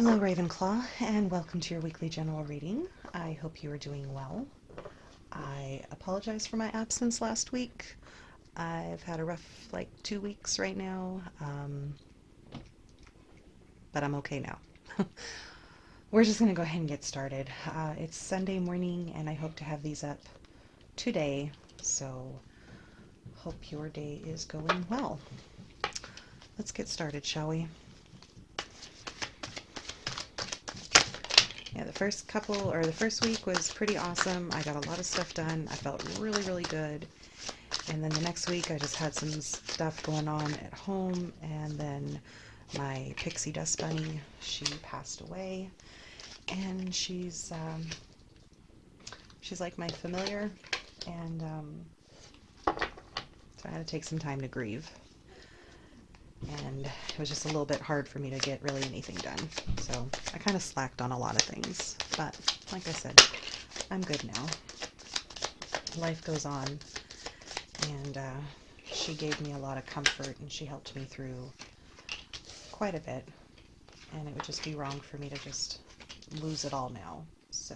Hello, Ravenclaw, and welcome to your weekly general reading. I hope you are doing well. I apologize for my absence last week. I've had a rough, 2 weeks right now, but I'm okay now. We're just going to go ahead and get started. It's Sunday morning, and I hope to have these up today, so hope your day is going well. Let's get started, shall we? Yeah, the first week was pretty awesome. I got a lot of stuff done. I felt really, really good. And then the next week, I just had some stuff going on at home. And then my pixie dust bunny, she passed away. And she's like my familiar. And so I had to take some time to grieve. And it was just a little bit hard for me to get really anything done. So I kind of slacked on a lot of things. But like I said, I'm good now. Life goes on. And she gave me a lot of comfort, and she helped me through quite a bit. And it would just be wrong for me to just lose it all now. So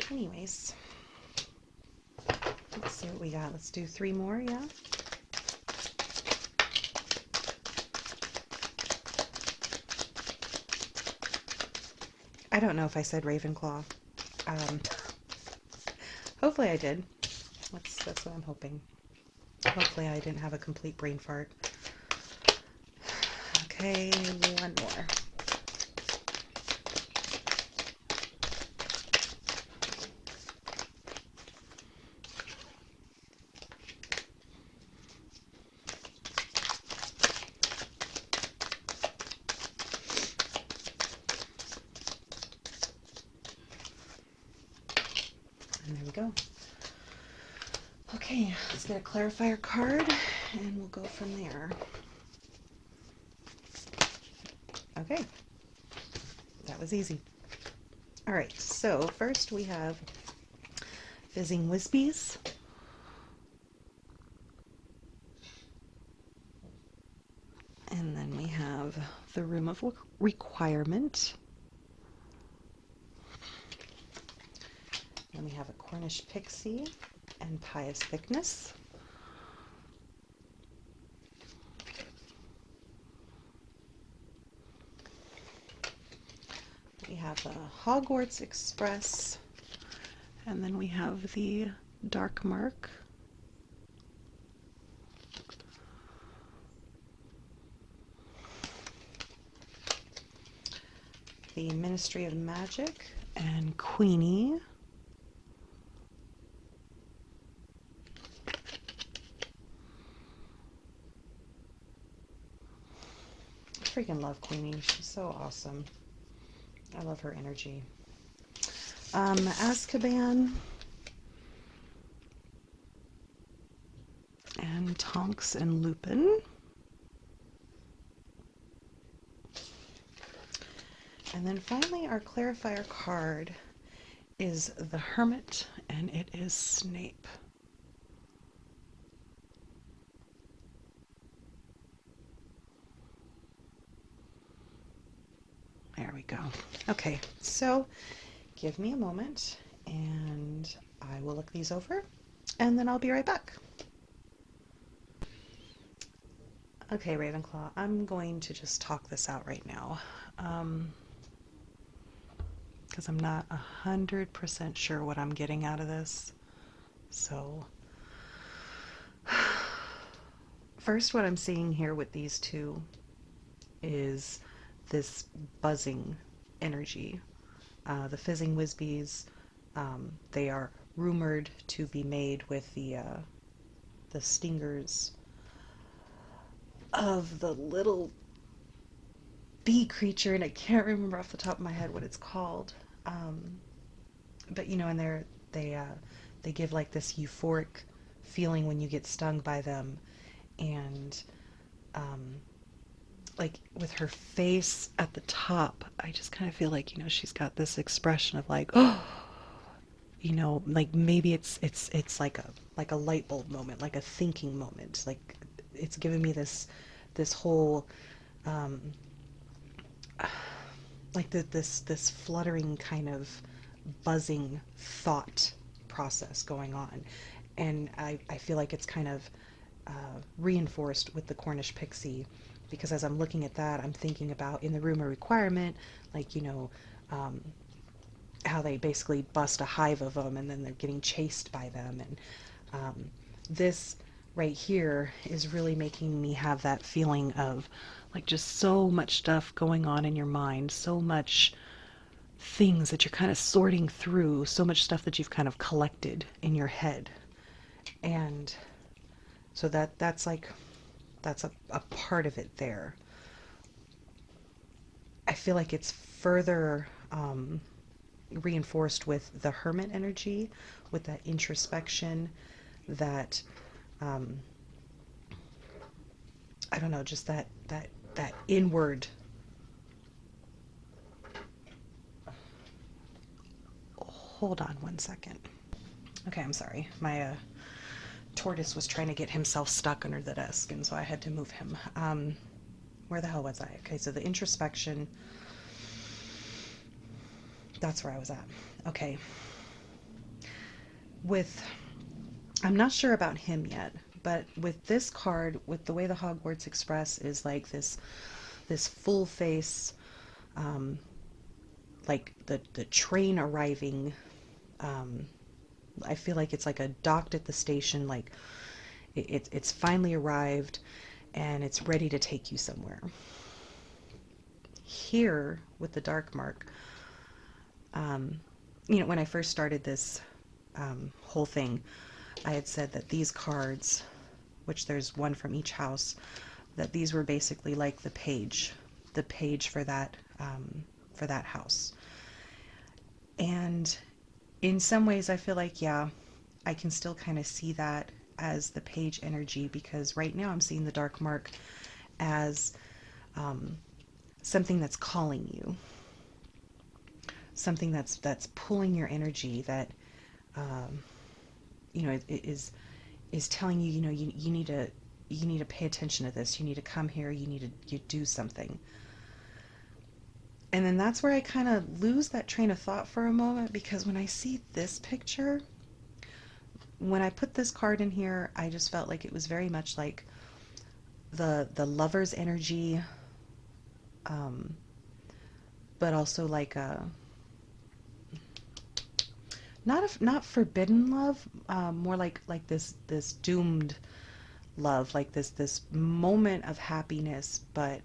anyways, let's see what we got. Let's do 3 more, yeah? I don't know if I said Ravenclaw. Hopefully I did. That's what I'm hoping. Hopefully I didn't have a complete brain fart. Okay, one more. And there we go. Okay, let's get a clarifier card, and we'll go from there. Okay, that was easy. All right, so first we have Fizzing Wispies. And then we have the Room of Requirement. Then we have a Cornish Pixie and Pious Thickness. We have the Hogwarts Express, and then we have the Dark Mark. The Ministry of Magic and Queenie. I freaking love Queenie. She's so awesome. I love her energy. Azkaban and Tonks and Lupin. And then finally our clarifier card is the Hermit, and it is Snape. There we go. Okay, so give me a moment and I will look these over, and then I'll be right back. Okay, Ravenclaw, I'm going to just talk this out right now. Because I'm not 100% sure what I'm getting out of this. So, first, what I'm seeing here with these two is this buzzing energy. The Fizzing Wispies, they are rumored to be made with the stingers of the little bee creature, and I can't remember off the top of my head what it's called. But and they give like this euphoric feeling when you get stung by them, and like with her face at the top, I just kind of feel like she's got this expression of like, oh, like maybe it's like a light bulb moment, like a thinking moment, it's giving me this whole like this fluttering kind of buzzing thought process going on. And I feel like it's kind of reinforced with the Cornish pixie, because as I'm looking at that, I'm thinking about in the rumor requirement, like, um, how they basically bust a hive of them and then they're getting chased by them. And this right here is really making me have that feeling of like just so much stuff going on in your mind, so much things that you're kind of sorting through, so much stuff that you've kind of collected in your head. And so that's a part of it there. I feel like it's further reinforced with the hermit energy, with that introspection, that um, I don't know, just that inward. Hold on one second. Okay, I'm sorry. My tortoise was trying to get himself stuck under the desk, and so I had to move him. Where the hell was I? Okay, so the introspection. That's where I was at. Okay. With, I'm not sure about him yet, but with this card, with the way the Hogwarts Express is like this full face, um, like the train arriving. Um, I feel like it's like a docked at the station, like it's finally arrived and it's ready to take you somewhere. Here with the dark mark, um, when I first started this whole thing, I had said that these cards, which there's one from each house, that these were basically like the page for that house. And in some ways, I feel like, yeah, I can still kind of see that as the page energy, because right now I'm seeing the dark mark as um, something that's calling you, something that's pulling your energy, that um, is telling you, you need to pay attention to this. You need to come here. You do something. And then that's where I kind of lose that train of thought for a moment, because when I see this picture, when I put this card in here, I just felt like it was very much like the lover's energy, um, but also like a not forbidden love, more like this doomed love, like this moment of happiness, but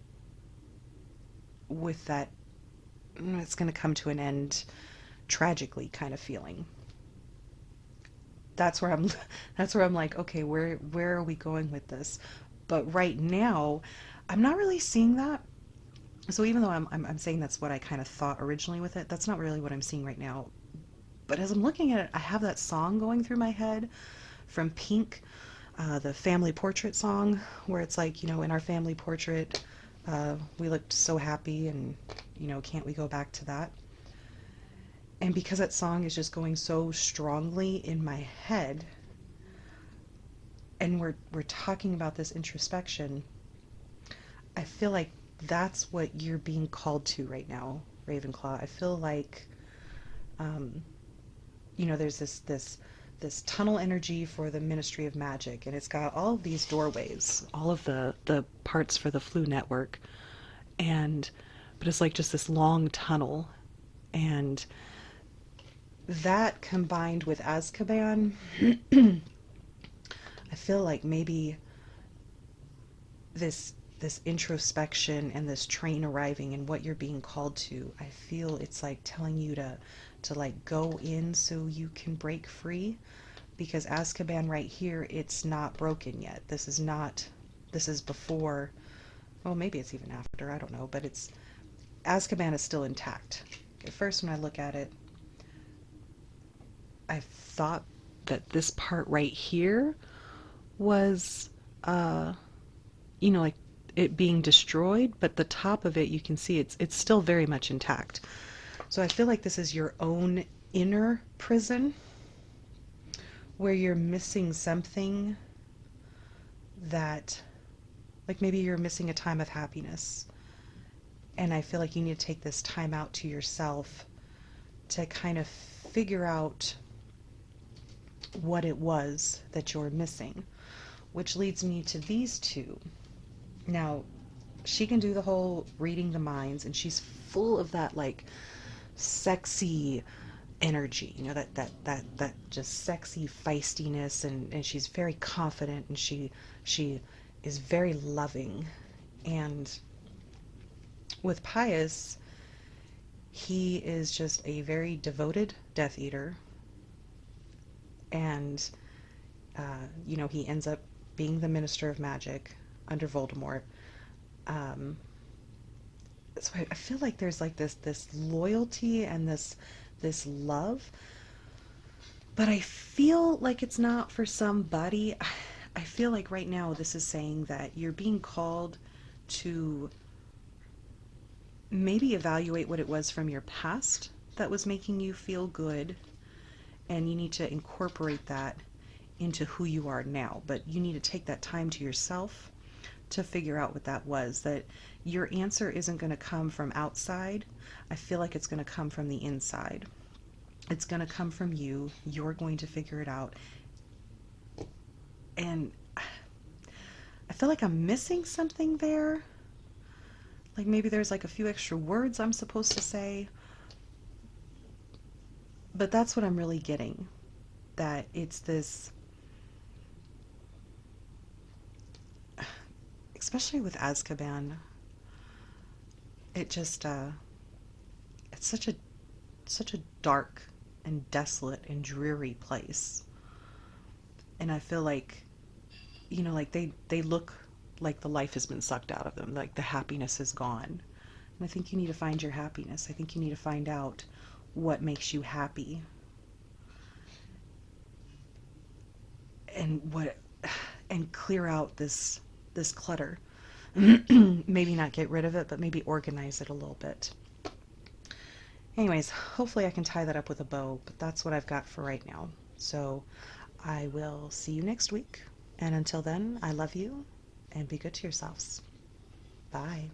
with that it's going to come to an end tragically kind of feeling. That's where I'm that's where I'm like, okay, where are we going with this? But right now, I'm not really seeing that. So even though I'm saying that's what I kind of thought originally with it, that's not really what I'm seeing right now. But as I'm looking at it, I have that song going through my head from Pink, the family portrait song, where it's like, in our family portrait, we looked so happy, and can't we go back to that? And because that song is just going so strongly in my head, and we're talking about this introspection, I feel like that's what you're being called to right now, Ravenclaw. I feel like, um, there's this tunnel energy for the Ministry of Magic, and it's got all of these doorways, all of the parts for the Flu Network, and but it's like just this long tunnel, and that combined with Azkaban, I feel like maybe this introspection and this train arriving and what you're being called to, I feel it's like telling you to like go in so you can break free, because Azkaban right here, it's not broken yet. This is before, well, maybe it's even after, I don't know, but it's Azkaban is still intact. At first when I look at it, I thought that this part right here was like it being destroyed, but the top of it, you can see it's still very much intact. So I feel like this is your own inner prison, where you're missing something, that like maybe you're missing a time of happiness, And I feel like you need to take this time out to yourself to kind of figure out what it was that you're missing, which leads me to these two. Now, she can do the whole reading the minds, and she's full of that like sexy energy, you know, that just sexy feistiness, and she's very confident, and she is very loving. And with Pius, he is just a very devoted Death Eater, and you know, he ends up being the Minister of Magic under Voldemort. Um, so I feel like there's like this loyalty and this love, but I feel like it's not for somebody. I feel like right now this is saying that you're being called to maybe evaluate what it was from your past that was making you feel good, and you need to incorporate that into who you are now. But you need to take that time to yourself to figure out what that was. That your answer isn't going to come from outside. I feel like it's going to come from the inside. It's going to come from you. You're going to figure it out. And I feel like I'm missing something there. Like maybe there's like a few extra words I'm supposed to say. But that's what I'm really getting. That it's this, especially with Azkaban, it just it's such a dark and desolate and dreary place. And I feel like, you know, like they look like the life has been sucked out of them, like the happiness is gone. And I think you need to find your happiness. I think you need to find out what makes you happy, and what, and clear out this clutter. Maybe not get rid of it, but maybe organize it a little bit. Anyways, hopefully I can tie that up with a bow, but that's what I've got for right now. So I will see you next week. And until then, I love you, and be good to yourselves. Bye.